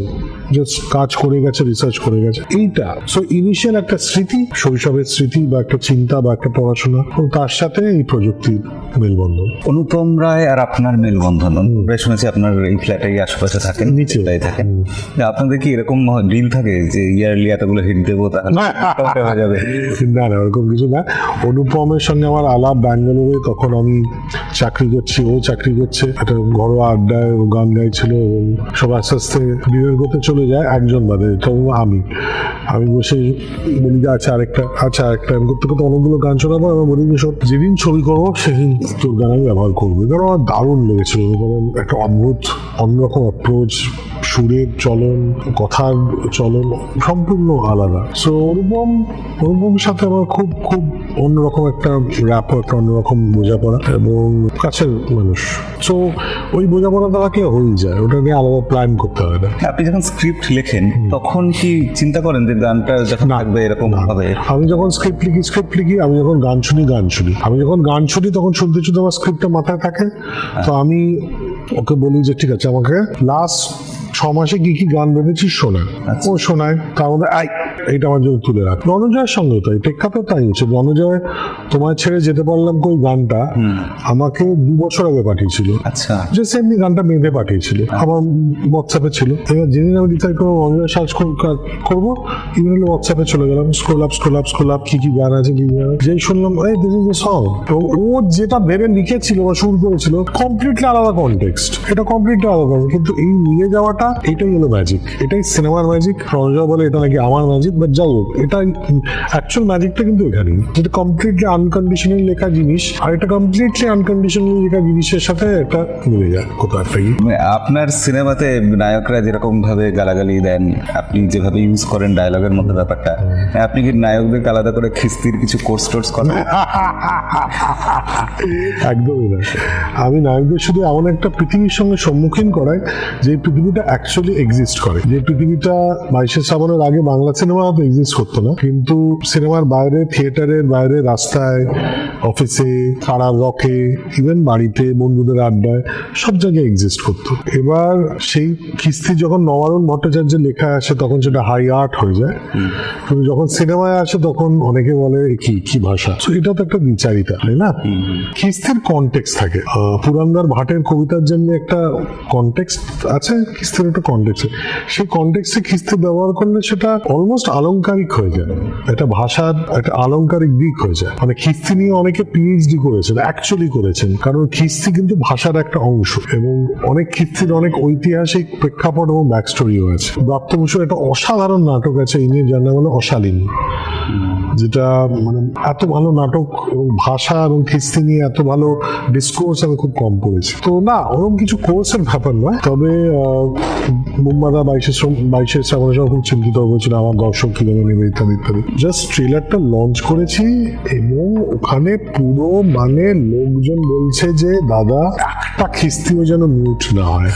জাস্ট কাজ করে গেছে, রিসার্চ করে গেছে, এইটা। সো ইনিশিয়াল একটা স্মৃতি, শৈশবের স্মৃতি বা একটা চিন্তা বা একটা পড়াশোনা, এবং তার সাথে এই প্রযুক্তির মেলবন্ধন। অনুপম রায় আর আপনার মেলবন্ধন, শুনেছি আপনার এই ফ্ল্যাটেই আশেপাশে থাকেন, নিচে থাকেন, আপনাদের কি এরকম ডিল থাকে যে ইয়ারলি এতগুলো হিট দেবো তাহলে হয়ে যাবে? না না, ওরকম কিছু না। অনুপমের সঙ্গে আমার আলাপ ব্যাঙ্গালোরে, তখন আমি চাকরি করছি, ও চাকরি করছে, একটা ঘরোয়া আড্ডায় গান গাইছিল, এবং সব আস্তে আস্তে ডিনার করতে চলে যায়, একজন বাদে। তখন আমি বসে বলি যে আচ্ছা আরেকটা আমি করতে করতে অনেকগুলো গান শোনাবো, আমি বলি যে সব যেদিন ছবি করবো সেদিন তোর গান আমি ব্যবহার করবো। কারণ আমার দারুণ লেগেছিল, কারণ একটা অদ্ভুত অন্যরকম অ্যাপ্রোচ, সুরের চলন, কথার চলন সম্পূর্ণ আলাদা। সো অনুপম সাথে আমার খুব খুব অন্যরকম একটা র্যাপ, একটা অন্যরকম বোঝাপড়া, এবং কাছের মানুষ। সো ওই বোঝাপড়া তাকে হয়ে যায়, ওটা নিয়ে আলাদা প্ল্যান করতে হয় না। আপনি যখন স্ক্রিপ্ট লেখেন তখন কি চিন্তা করেন যে গানটা যখন থাকবে এরকম হবে? আমি যখন স্ক্রিপ্ট লিখি, আমি যখন গান শুনি, আমি যখন গান শুনি তখন শুনতে আমার স্ক্রিপ্টটা মাথায় থাকে। তো আমি ওকে বলি যে ঠিক আছে, আমাকে লাস্ট মাসে কি কি গান বেঁধেছিস শোনা, ও শোনায়, তার মধ্যে এইটা আমার জন্য তুলে রাখ। রণজয়ের সঙ্গে তাই, প্রেক্ষাপট তাই হচ্ছে। রণজয় তোমায় ছেড়ে যেতে পারলাম কই গানটা আমাকে 2 বছর আগে পাঠিয়েছিল। আচ্ছা, যে সেমনি গানটা বেঁধে পাঠিয়েছিল, আমার হোয়াটসঅ্যাপে ছিল। এবার যেদিন আমি ডিসাইড করবো রণজয় সার্চ করবো, ইমেল হোয়াটসঅ্যাপে চলে গেলাম, স্ক্রোল আপ কি কি গান আছে, কি গান, যেই শুনলাম এই দিস ইজ দ্য সং। তো ও যেটা ভেবে লিখেছিল বা শুরু করেছিল কমপ্লিটলি আলাদা কনটেক্সট, এটা কমপ্লিটলি আলাদা, কিন্তু এই নিয়ে যাওয়াটা এটাই হলো ম্যাজিক, এটাই সিনেমার ম্যাজিক। রণজয় বলে এটা নাকি আমার ম্যাজিক, বাট যাই হোক, এটা অ্যাকচুয়াল ম্যাজিকটা কিন্তু এখানেই, যেটা কমপ্লিটলি আনকন্ডিশনাল লেখা জিনিস আর এটা কমপ্লিটলি আনকন্ডিশনাল লেখা জিনিসের সাথে একটা মিলে যায় কোথাও একটা। আপনার সিনেমাতে নায়করা যেরকম ভাবে গালাগালি দেন, আপনি যেভাবে ইউজ করেন ডায়লগের মধ্যে ব্যাপারটা, আপনি কি নায়কদের আলাদা করে খিস্তির কিছু কোর্স টোর্স করেন? একদমই না, আমি নায়কদের শুধু এমন একটা পৃথিবীর সঙ্গে সম্মুখীন করাই যে পৃথিবীটা অ্যাকচুয়ালি এক্সিস্ট করে, যে পৃথিবীটা 22শে শ্রাবণের আগে বাংলা সিনেমা হয়তো এক্সিস্ট করতো না, কিন্তু সিনেমার বাইরে, থিয়েটারের বাইরে, রাস্তায়, অফিসে, পাড়ার রকে, ইভেন বাড়িতে, বন্ধুদের আড্ডায়, সব জায়গায় এক্সিস্ট করতো। এবার সেই খিস্তি যখন নবারুণ ভট্টাচার্যের লেখা আসে তখন সেটা হাই আর্ট হয়ে যায়, কিন্তু যখন সিনেমায় আসে তখন অনেকে বলে কি ভাষা। এটা তো একটা বিচারিতা, তাই না? খিস্তির কনটেক্সট থাকে, পুরন্দর ভাটের কবিতার জন্য একটা কনটেক্সট আছে, খিস্তির একটা কনটেক্সট, সেই কনটেক্সটে খিস্তি ব্যবহার করলে সেটা অলমোস্ট আলংকারিক হয়ে যায়, একটা ভাষার একটা আলংকারিক দিক হয়ে যায়। মানে খিস্তি নিয়ে অনেকে পিএইচডি করেছেন, অ্যাকচুয়ালি করেছেন, কারণ খিস্তি কিন্তু ভাষার একটা অংশ এবং অনেক খিস্তির অনেক ঐতিহাসিক প্রেক্ষাপট এবং ব্যাক স্টোরিও আছে। ব্রাত্য বসুর একটা অসাধারণ নাটক আছে এই নিয়ে, যার নাম হলো অশালীন, যেটা মানে এত ভালো নাটক এবং ভাষা এবং খিস্তি নিয়ে এত ভালো ডিসকোর্স আমি খুব কম পড়েছি। তো না, ওরকম কিছু কোর্সের ব্যাপার নয়, তবে মুম্বাদা 22শে শ্রাবণের সময় খুব চিন্তিত হয়েছিল আমার দর্শক কিভাবে নেবে ইত্যাদি ইত্যাদি। জাস্ট ট্রেলারটা লঞ্চ করেছি এবং ওখানে পুরো মানে লোকজন বলছে যে দাদা একটা খিস্তিও যেন মিউট না হয়।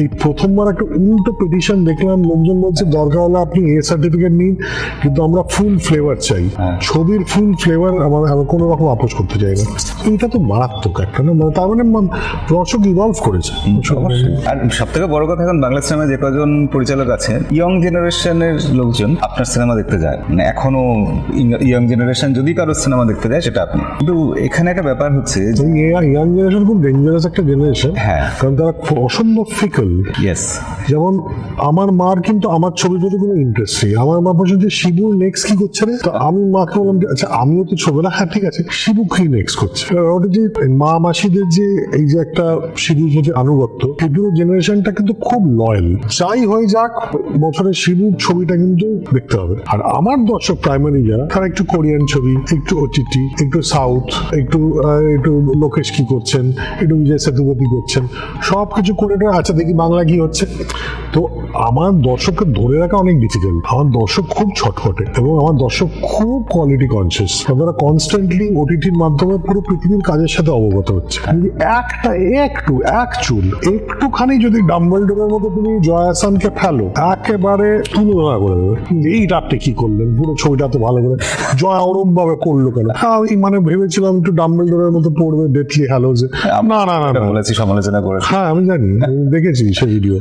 এই প্রথমবার একটা উল্টো পিটিশন দেখলাম, লোকজন বলছে দরকার হলে আপনি এ সার্টিফিকেট নিন, কিন্তু আমরা ফুল ফ্লেভার চাই, ছবির ফুল ফ্লেভার আমার কোনো রকম আপোষ করতে চাই না। এটা তো মারাত্মক একটা না, তার মানে দর্শক ইভলভ করেছে। আর সব থেকে বড় কথা, এখন বাংলা সিনেমায় যে কজন পরিচালক আছে, ইয়ং জেনারেশনের লোকজন আপনার সিনেমা দেখতে যায়, মানে এখনো ইয়ং জেনারেশন যদি কারো সিনেমা দেখতে যায় সেটা আপনি। কিন্তু এখানে একটা ব্যাপার হচ্ছে যে ইয়াং জেনারেশন খুব ডেঞ্জারাস একটা জেনারেশন, কারণ তারা অসম্ভব ফিকল। যেমন আমার মার কিন্তু আমার ছবির প্রতি কোনো ইন্টারেস্ট নেই, আমার মা বলছেন যে শিবু নেক্সট কি করছে রে, তো আমি মাকে বললাম আচ্ছা আমিও তো ছবি না, হ্যাঁ ঠিক আছে শিবু কি নেক্সট করছে। ওটা যে মা মাসিদের যে এই যে একটা শিবুর প্রতি আনুগত্য, এই দুটো জেনারেশনটা কিন্তু খুব লয়াল, যাই হয়ে যাক বছরের শিবুর ছবিটা কিন্তু দেখতে হবে। আর আমার দর্শক প্রাইমারি যারা, তারা একটু কোরিয়ান ছবি, একটু ওটিটি, একটু সাউথ, একটু লোকেশ কি করছেন, একটু বিজয় সেতুপতি করছেন, সবকিছু করে আচ্ছা দেখি বাংলা কি হচ্ছে। তো আমার দর্শককে ধরে রাখা অনেক ডিফিকাল্ট, আমার দর্শক খুব ছটফটে এবং আমার দর্শক খুব কোয়ালিটি কনসিয়াস, তারা কনস্ট্যান্টলি ওটিটির মাধ্যমে পুরো পৃথিবীর কাজের সাথে অবগত হচ্ছে। একটা একটুখানি যদি ডাম্বলডোরের মতো তুমি জয় আহসানকে ফেলো, একেবারে তুলনা করে দেবে, এই রাতটা কি করলেন, পুরো ছবিটা তো ভালো করে জয় ওরম ভাবে করলো কেন। আমি মানে ভেবেছিলাম একটু ডাম্বলডোরের মতো পড়বে ডেথলি হ্যালোজে, না না না বলেছি সমালোচনা করে, হ্যাঁ আমি জানি, আমি দেখেছি সেই ভিডিও।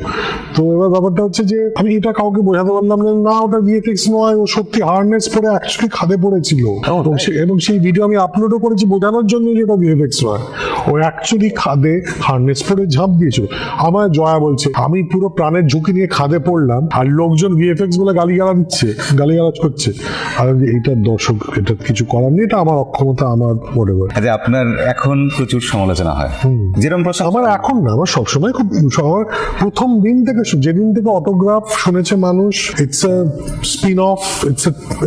তো এবার ব্যাপারটা হচ্ছে যে আমি এটা কাউকে বোঝাতে পারলাম না ওটা ভিএফএক্স নয়, ও সত্যি হার্নেস পরে অ্যাকচুয়ালি খাদে পড়েছিল, এবং সেই ভিডিও আমি আপলোডও করেছি বোঝানোর জন্য যে এটা ভিএফএক্স নয়, ও অ্যাকচুয়ালি খাদে হার্নেস পরে ঝাঁপ দিয়েছিল। আমার জয়া বলছে আমি পুরো প্রাণের ঝুঁকি নিয়ে খাদে পড়লাম আর লোকজন ভিএফএক্স বলে গালিগালাজ করছে, আর এইটা দর্শক, এটা কিছু করার নেই, এটা আমার অক্ষমতা, আমার মনে হয়। আপনার এখন প্রচুর সমালোচনা হয়, যেরকম আমার এখন না, আমার সবসময় খুব, আমার প্রথম দিন থেকে যেদিন থেকে অটোগ্রাফ শুনেছে মানুষ, it's a spin off,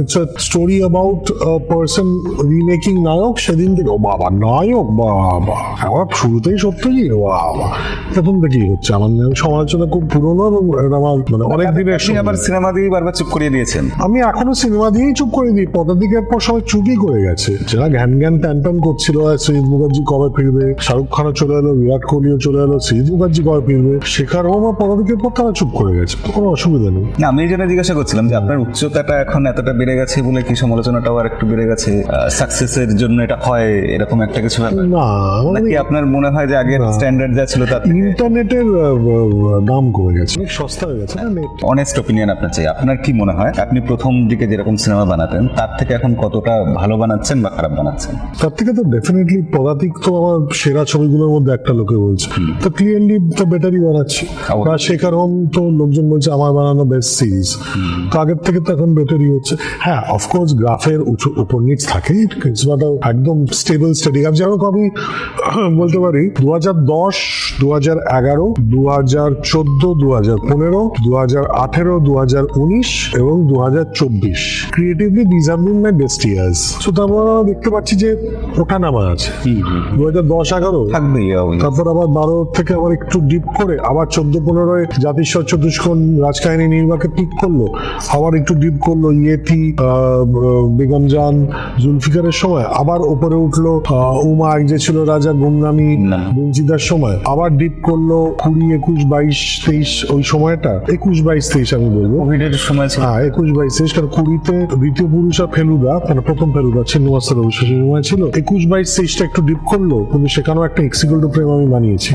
it's a story about a person remaking Nayak, সেদিন থেকে ও বাবা নায়ক, বাবা আমার শুরুতেই সত্যজিৎ, বাবা প্রথম থেকেই হচ্ছে আমার সমালোচনা খুব পুরনো এবং আমার মানে অনেক দিনের। আবার সিনেমা দিয়ে বারবার চুপ করিয়ে দিয়েছেন। আমি এখনো সিনেমা দিয়েই চুপ করে দিই, পদাতিকের পর সবাই চুপই করে গেছে, যারা জ্ঞান ট্যান করছিল সৈয়দ মুখার্জি কবে ফিরবে, শাহরুখ খানও চলে এলো, বিরাট কোহলিও চলে এলো, সৈয়দ মুখার্জি কবে ফিরবে, শেখার ওমা পদাতিকের পর তারা চুপ করে গেছে, কোনো অসুবিধা নেই। না আমি এই জন্য জিজ্ঞাসা করছিলাম যে আপনার উচ্চতাটা এখন এতটা বেড়ে গেছে বলে কি সমালোচনাটাও আর একটু বেড়ে গেছে, সাকসেসের জন্য এটা হয় এরকম একটা কিছু? না, আমার নাকি আপনার মনে হয় যে আগের স্ট্যান্ডার্ড যা ছিল তার ইন্টারনেটের দাম কমে গেছে, অনেক সস্তা হয়ে গেছে না নেট। অনেস্ট ওপিনিয়ন আপনার চাই। আপনার কি মনে হয় আপনি প্রথম দিকে যেরকম সিনেমা বানাতেন তার থেকে এখন কতটা ভালো বানাচ্ছেন বা খারাপ বানাচ্ছেন? তার থেকে তো ডেফিনেটলি পদাতিক তো আমার সেরা ছবিগুলোর মধ্যে একটা লোকে বলছে, তো ক্লিয়ারলি তো বেটারই বানাচ্ছি। বা শেখার হোম তো লোকজন বলছে আমার বানানো বেস্ট সিরিজ, তো আগের থেকে তো এখন বেটারই হচ্ছে। হ্যাঁ অফকোর্স গ্রাফের উপর নিচ থাকে, একদম স্টেবল স্টেডি। যেমন আমি বলতে পারি 2010, 2011, 2014, 2015, 2018, 2019 এবং 2024 creatively these have been my best years. So তারপর আমরা দেখতে পাচ্ছি যে ওঠা নামা আছে। 2010-11 থাকবেই, তারপর আবার 12 থেকে আবার একটু ডিপ করে আবার 14-15 জাতিস্বর চতুষ্কোণ রাজকাহিনী নির্বাকে পিক করলো, আবার একটু ডিপ করলো ইয়েতি, বেগম জান, জুলফিকারের সময়, আবার উপরে উঠলো উমা এক যে ছিল রাজা, গুমনামি, বঞ্চিতার সময়, আবার ডিপ করলো 20, 21, 22, 23 ওই সময়টা, 21, 22, 23 আমি বলবো কোভিডের সময় ছিল। হ্যাঁ 21, 22, 23 কারণ 20-তে দ্বিতীয় পুরুষ আর ফেলুদা, মানে প্রথম ফেলুদা ছিন্নমাস্টার অবিশ্বাসের সময় ছিল। 21, 22, 23টা একটু ডিপ করলো, কিন্তু সেখানেও একটা এক্সিকিউটিভ প্রেম আমি বানিয়েছি।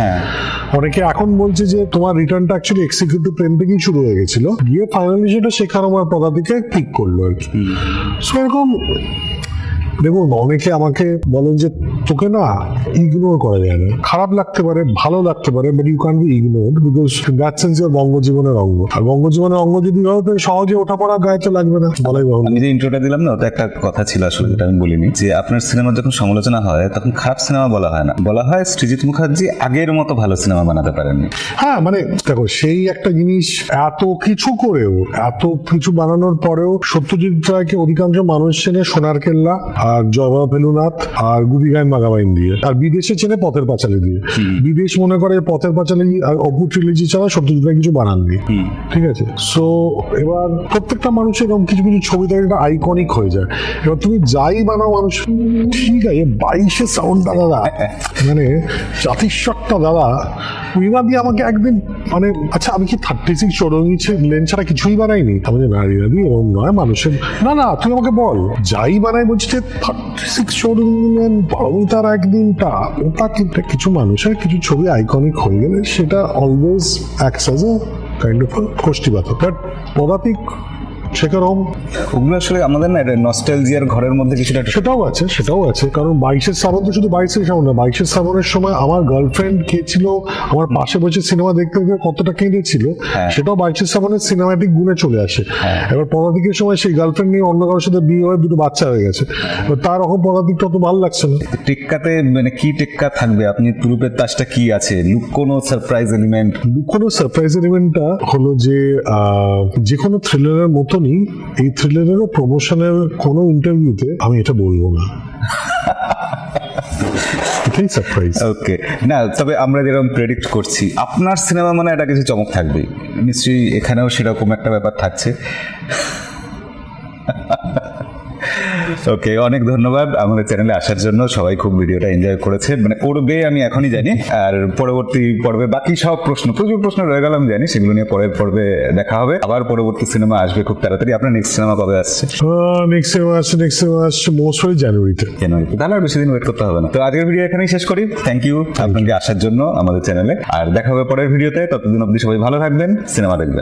অনেকে এখন বলছে যে তোমার রিটার্নটা অ্যাকচুয়ালি এক্সিকিউটিভ প্রেম থেকেই শুরু হয়ে গেছিল, গিয়ে ফাইনালি সেটা শেখার আমার পদাতিকে পিক করলো আর কি। সেরকম দেখুন অনেকে আমাকে বলেন যে তোকে না ইগনোর করা যায় না, খারাপ লাগতে পারে, ভালো লাগতে পারে, but you can be ignored because that sense your বঙ্গজীবনের অঙ্গ। আর বঙ্গজীবনের অঙ্গ যদি হয় তো সহজে ওঠা পড়া গায়ে তো লাগবে না, বলাই ভালো। আমি যে ইন্ট্রোটা দিলাম না, ওটা একটা কথা ছিল আসলে, যেটা আমি বলিনি, যে আপনার সিনেমার যখন সমালোচনা হয় তখন খারাপ সিনেমা বলা হয় না, বলা হয় সৃজিত মুখার্জি আগের মতো ভালো সিনেমা বানাতে পারেননি। হ্যাঁ মানে দেখো সেই একটা জিনিস, এত কিছু করেও, এত কিছু বানানোর পরেও সত্যজিৎ রায়কে অধিকাংশ মানুষ চেনে সোনার কেল্লা আর জবা ফেলুনাথ আর গুদি গায়েন মাগাবাইন দিয়ে, আর বিদেশে চেনে পথের পাঁচালী দিয়ে। বিদেশ মনে করে পথের পাঁচালী আর অপু ট্রিলজি ছাড়া সত্যজিৎ রায় কিছু বানাননি, ঠিক আছে? সো এবার প্রত্যেকটা মানুষের এরকম কিছু কিছু ছবি থাকে একটা আইকনিক হয়ে যায়। এবার তুমি যাই বানাও মানুষ ঠিক আছে 22-এর সাউন্ডটা দাদা, মানে জাতিস্বরটা দাদা, উইমা দিয়ে আমাকে একদিন মানে আচ্ছা আমি কি 36 চৌরঙ্গি লেন ছাড়া কিছুই বানাইনি? আমি যে না রিনাদি এরকম নয়, মানুষের না না তুই আমাকে বল যাই বানাই বলছি যে 36 চৌরঙ্গি লেন পারমিতার একদিনটা, ওটা কিন্তু কিছু মানুষের কিছু ছবি আইকনিক হয়ে গেলে সেটা always acts as a kind of কোষ্ঠীপাতক। বাট পদাতিক শেখার হোম ওগুলো আসলে আমাদের না এটা নস্টালজিয়ার ঘরের মধ্যে কিছুটা, সেটাও আছে কারণ 22-এর শ্রাবণ তো শুধু 22-এর শ্রাবণ না, 22-এর শ্রাবণের সময় আমার গার্লফ্রেন্ড কে ছিল আমার পাশে বসে সিনেমা দেখতে দেখতে কতটা কেঁদেছিল, সেটাও 22-এর শ্রাবণের সিনেমাটিক গুণে চলে আসে। এবার পদাতিকের সময় সেই গার্লফ্রেন্ড নিয়ে অন্য কারোর সাথে বিয়ে হয়ে দুটো বাচ্চা হয়ে গেছে, তার রকম পদাতিকটা তো ভালো লাগছে না। টেক্কাতে মানে কি টেক্কা থাকবে, আপনি তুরুপের তাসটা কি আছে, লুকোনো সারপ্রাইজ এলিমেন্ট? লুকোনো সারপ্রাইজ এলিমেন্টটা হলো যে কোনো থ্রিলারের মতনই এই থ্রিলারেরও প্রমোশনের কোনো ইন্টারভিউতে আমি এটা বলবো না। ওকে, না তবে আমরা যেরকম প্রেডিক্ট করছি আপনার সিনেমা মানে এটা কিছু চমক থাকবেই নিশ্চয়ই, এখানেও সেরকম একটা ব্যাপার থাকছে। ওকে, অনেক ধন্যবাদ আমাদের চ্যানেলে আসার জন্য। সবাই খুব ভিডিওটা এনজয় করেছে, মানে করবে আমি এখনই জানি। আর পরবর্তী পর্বে বাকি সব প্রচুর প্রশ্ন রয়ে গেল আমি জানি, সেগুলো নিয়ে পরের পর্বে দেখা হবে। আবার পরবর্তী সিনেমা আসবে খুব তাড়াতাড়ি। আপনার নেক্সট সিনেমা কবে আসছে? নেক্সট সিনেমা আসছে মোস্টলি জানুয়ারিতে। তাহলে আর বেশি দিন ওয়েট করতে হবে না। তো আজকের ভিডিও এখানেই শেষ করি। থ্যাংক ইউ আপনাকে আসার জন্য আমাদের চ্যানেলে, আর দেখা হবে পরের ভিডিওতে। ততদিন অবধি সবাই ভালো থাকবেন, সিনেমা দেখবেন।